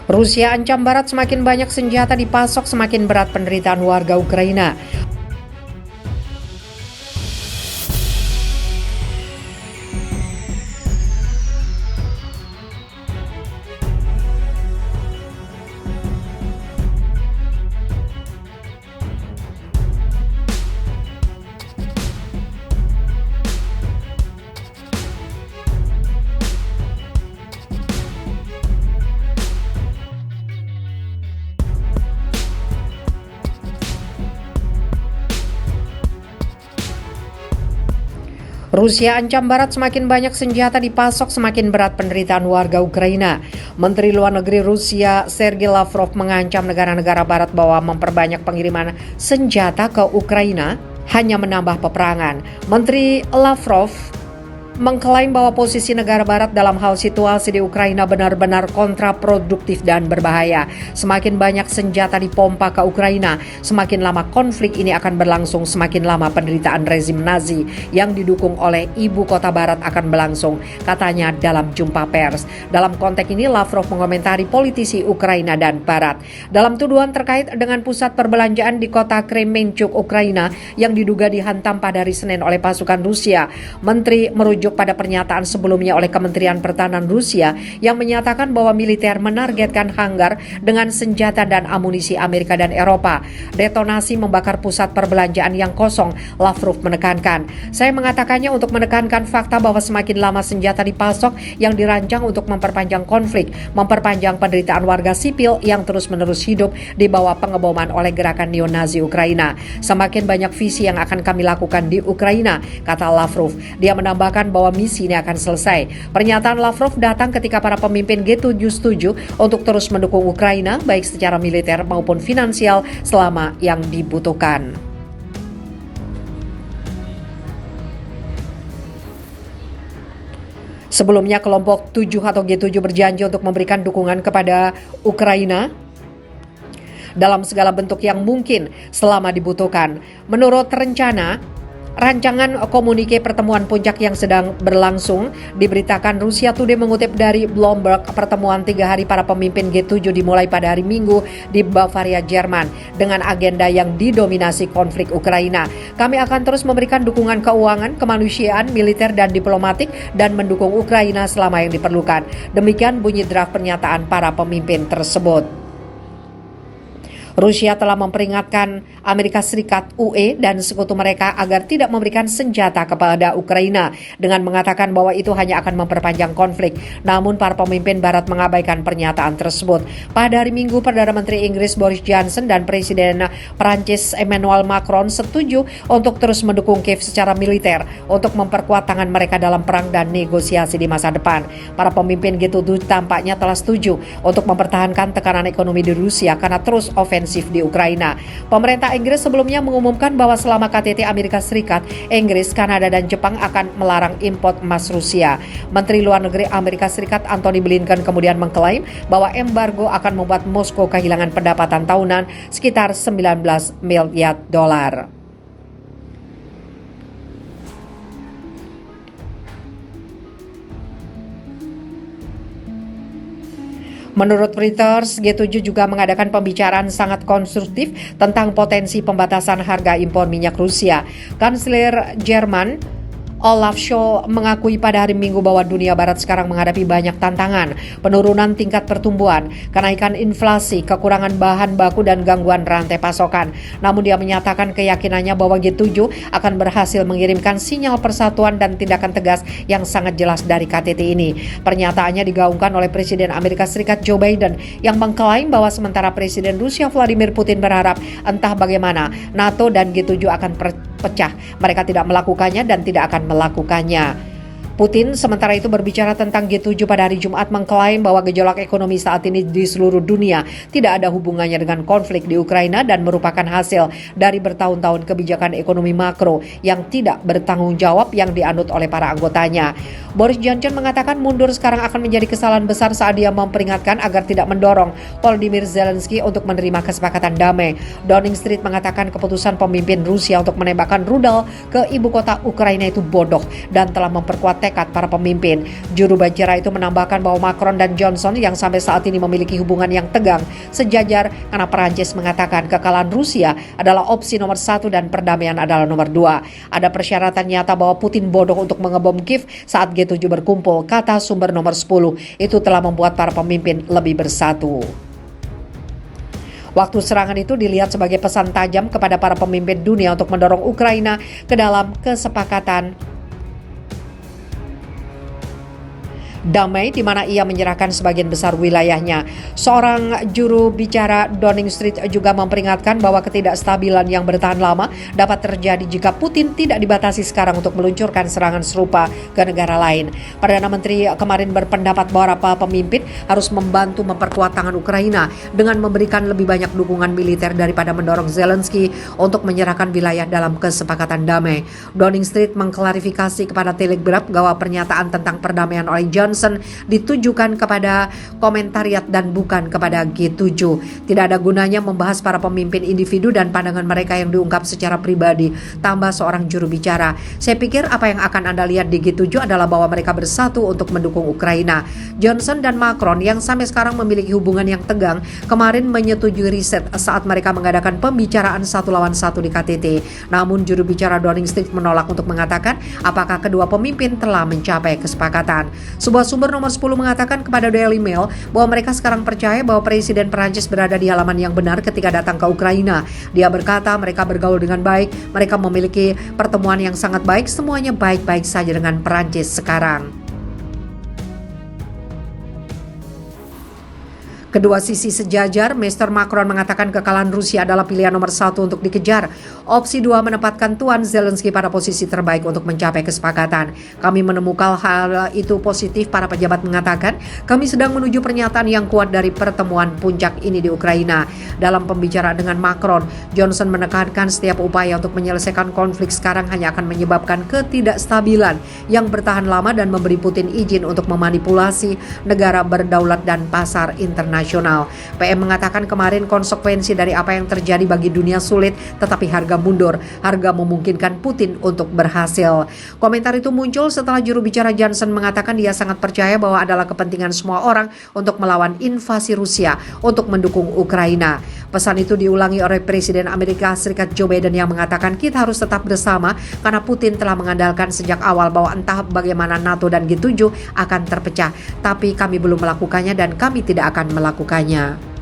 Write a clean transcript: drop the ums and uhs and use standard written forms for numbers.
Rusia ancam Barat semakin banyak senjata dipasok, semakin berat penderitaan warga Ukraina. Rusia ancam Barat semakin banyak senjata dipasok, semakin berat penderitaan warga Ukraina. Menteri Luar Negeri Rusia Sergei Lavrov mengancam negara-negara Barat bahwa memperbanyak pengiriman senjata ke Ukraina hanya menambah peperangan. Menteri Lavrov mengklaim bahwa posisi negara Barat dalam hal situasi di Ukraina benar-benar kontraproduktif dan berbahaya. Semakin banyak senjata dipompa ke Ukraina, semakin lama konflik ini akan berlangsung, semakin lama penderitaan rezim Nazi yang didukung oleh ibu kota Barat akan berlangsung, katanya dalam jumpa pers. Dalam konteks ini, Lavrov mengomentari politisi Ukraina dan Barat. Dalam tuduhan terkait dengan pusat perbelanjaan di kota Kremenchuk, Ukraina yang diduga dihantam pada hari Senin oleh pasukan Rusia, Menteri merujuk pada pernyataan sebelumnya oleh Kementerian Pertahanan Rusia yang menyatakan bahwa militer menargetkan hanggar dengan senjata dan amunisi Amerika dan Eropa. Detonasi membakar pusat perbelanjaan yang kosong, Lavrov menekankan. Saya mengatakannya untuk menekankan fakta bahwa semakin lama senjata dipasok yang dirancang untuk memperpanjang konflik, memperpanjang penderitaan warga sipil yang terus-menerus hidup di bawah pengeboman oleh gerakan neo-Nazi Ukraina. Semakin banyak visi yang akan kami lakukan di Ukraina, kata Lavrov. Dia menambahkan bahwa misi ini akan selesai. Pernyataan Lavrov datang ketika para pemimpin G7 setuju untuk terus mendukung Ukraina baik secara militer maupun finansial selama yang dibutuhkan. Sebelumnya kelompok 7 atau G7 berjanji untuk memberikan dukungan kepada Ukraina dalam segala bentuk yang mungkin selama dibutuhkan. Menurut rancangan komunike pertemuan puncak yang sedang berlangsung, diberitakan Rusia Today mengutip dari Bloomberg, pertemuan 3 hari para pemimpin G7 dimulai pada hari Minggu di Bavaria, Jerman, dengan agenda yang didominasi konflik Ukraina. Kami akan terus memberikan dukungan keuangan, kemanusiaan, militer, dan diplomatik, dan mendukung Ukraina selama yang diperlukan. Demikian bunyi draft pernyataan para pemimpin tersebut. Rusia telah memperingatkan Amerika Serikat, UE, dan sekutu mereka agar tidak memberikan senjata kepada Ukraina dengan mengatakan bahwa itu hanya akan memperpanjang konflik. Namun para pemimpin Barat mengabaikan pernyataan tersebut. Pada hari Minggu, Perdana Menteri Inggris Boris Johnson dan Presiden Prancis Emmanuel Macron setuju untuk terus mendukung Kiev secara militer untuk memperkuat tangan mereka dalam perang dan negosiasi di masa depan. Para pemimpin G7 tampaknya telah setuju untuk mempertahankan tekanan ekonomi di Rusia karena terus ofensif di Ukraina. Pemerintah Inggris sebelumnya mengumumkan bahwa selama KTT Amerika Serikat, Inggris, Kanada, dan Jepang akan melarang impor emas Rusia. Menteri Luar Negeri Amerika Serikat Antony Blinken kemudian mengklaim bahwa embargo akan membuat Moskow kehilangan pendapatan tahunan sekitar 19 miliar dolar. Menurut Reuters, G7 juga mengadakan pembicaraan sangat konstruktif tentang potensi pembatasan harga impor minyak Rusia. Kanselir Jerman Olaf Scholz mengakui pada hari Minggu bahwa dunia Barat sekarang menghadapi banyak tantangan, penurunan tingkat pertumbuhan, kenaikan inflasi, kekurangan bahan baku, dan gangguan rantai pasokan. Namun dia menyatakan keyakinannya bahwa G7 akan berhasil mengirimkan sinyal persatuan dan tindakan tegas yang sangat jelas dari KTT ini. Pernyataannya digaungkan oleh Presiden Amerika Serikat Joe Biden yang mengklaim bahwa sementara Presiden Rusia Vladimir Putin berharap entah bagaimana NATO dan G7 akan pecah, mereka tidak melakukannya dan tidak akan melakukannya. Putin sementara itu berbicara tentang G7 pada hari Jumat mengklaim bahwa gejolak ekonomi saat ini di seluruh dunia tidak ada hubungannya dengan konflik di Ukraina dan merupakan hasil dari bertahun-tahun kebijakan ekonomi makro yang tidak bertanggung jawab yang dianut oleh para anggotanya. Boris Johnson mengatakan mundur sekarang akan menjadi kesalahan besar saat dia memperingatkan agar tidak mendorong Volodymyr Zelensky untuk menerima kesepakatan damai. Downing Street mengatakan keputusan pemimpin Rusia untuk menembakkan rudal ke ibu kota Ukraina itu bodoh dan telah memperkuat tekad para pemimpin. Juru bicara itu menambahkan bahwa Macron dan Johnson yang sampai saat ini memiliki hubungan yang tegang sejajar karena Perancis mengatakan kekalahan Rusia adalah opsi nomor 1 dan perdamaian adalah nomor 2. Ada persyaratan nyata bahwa Putin bodoh untuk mengebom Kiev saat G7 berkumpul, kata sumber nomor 10. Itu telah membuat para pemimpin lebih bersatu. Waktu serangan itu dilihat sebagai pesan tajam kepada para pemimpin dunia untuk mendorong Ukraina ke dalam kesepakatan damai di mana ia menyerahkan sebagian besar wilayahnya. Seorang juru bicara Downing Street juga memperingatkan bahwa ketidakstabilan yang bertahan lama dapat terjadi jika Putin tidak dibatasi sekarang untuk meluncurkan serangan serupa ke negara lain. Perdana Menteri kemarin berpendapat bahwa para pemimpin harus membantu memperkuat tangan Ukraina dengan memberikan lebih banyak dukungan militer daripada mendorong Zelensky untuk menyerahkan wilayah dalam kesepakatan damai. Downing Street mengklarifikasi kepada Telegraph bahwa pernyataan tentang perdamaian oleh Johnson ditujukan kepada komentariat dan bukan kepada G7. Tidak ada gunanya membahas para pemimpin individu dan pandangan mereka yang diungkap secara pribadi, tambah seorang juru bicara. Saya pikir apa yang akan Anda lihat di G7 adalah bahwa mereka bersatu untuk mendukung Ukraina. Johnson dan Macron yang sampai sekarang memiliki hubungan yang tegang, kemarin menyetujui riset saat mereka mengadakan pembicaraan 1 lawan 1 di KTT. Namun juru bicara Downing Street menolak untuk mengatakan apakah kedua pemimpin telah mencapai kesepakatan. Sebuah sumber nomor 10 mengatakan kepada Daily Mail bahwa mereka sekarang percaya bahwa Presiden Perancis berada di halaman yang benar ketika datang ke Ukraina. Dia berkata mereka bergaul dengan baik, mereka memiliki pertemuan yang sangat baik, semuanya baik-baik saja dengan Perancis sekarang. Kedua sisi sejajar, Mr. Macron mengatakan kekalahan Rusia adalah pilihan nomor 1 untuk dikejar. Opsi 2 menempatkan Tuan Zelensky pada posisi terbaik untuk mencapai kesepakatan. Kami menemukan hal itu positif, para pejabat mengatakan. Kami sedang menuju pernyataan yang kuat dari pertemuan puncak ini di Ukraina. Dalam pembicaraan dengan Macron, Johnson menekankan setiap upaya untuk menyelesaikan konflik sekarang hanya akan menyebabkan ketidakstabilan yang bertahan lama dan memberi Putin izin untuk memanipulasi negara berdaulat dan pasar internasional. PM mengatakan kemarin konsekuensi dari apa yang terjadi bagi dunia sulit, tetapi harga mundur, harga memungkinkan Putin untuk berhasil. Komentar itu muncul setelah juru bicara Johnson mengatakan dia sangat percaya bahwa adalah kepentingan semua orang untuk melawan invasi Rusia untuk mendukung Ukraina. Pesan itu diulangi oleh Presiden Amerika Serikat Joe Biden yang mengatakan kita harus tetap bersama karena Putin telah mengandalkan sejak awal bahwa entah bagaimana NATO dan G7 akan terpecah, tapi kami belum melakukannya dan kami tidak akan melakukannya.